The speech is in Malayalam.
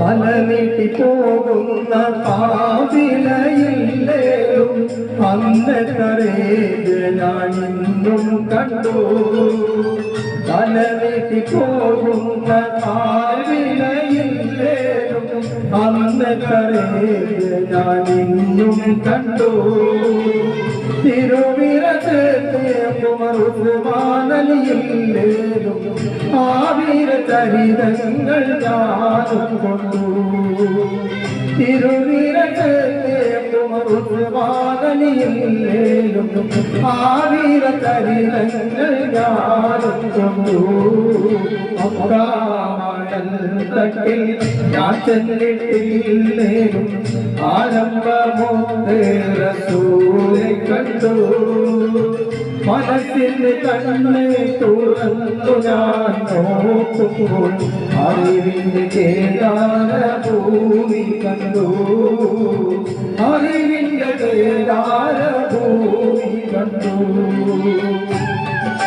പല നീട്ടി പോകുന്ന പാതിലയില്ലേലും അന്നത്തറേത് ഞാൻ ഇന്നും കണ്ടു. പല നീട്ടി പോകുന്ന പാതിലയില്ലേലും അന്നത്തറേത് ഞാൻ ഇന്നും കണ്ടു. തിരുവിരത്തേക്കുമറുമാനലിയില്ലേലും ആ വീരചരിതങ്ങൾ ഞാനും കൊണ്ടു. തിരുവിരത്തേക്കുമറുമാനലിയില്ലേലും ആ വീരചരിതങ്ങൾ ഞാനും കൊണ്ടു. തട്ടിൽ ഞാൻ ചെന്നിട്ടില്ലേലും ആരംഭമോറെ കണ്ടു. മനസ്സിന് കണ്ണെ തുറന്നു ഞാൻ നോക്കുമ്പോൾ അറിവിന്റെ കേദാര ഭൂമി കണ്ടു. അറിവിന്റെ കേദാര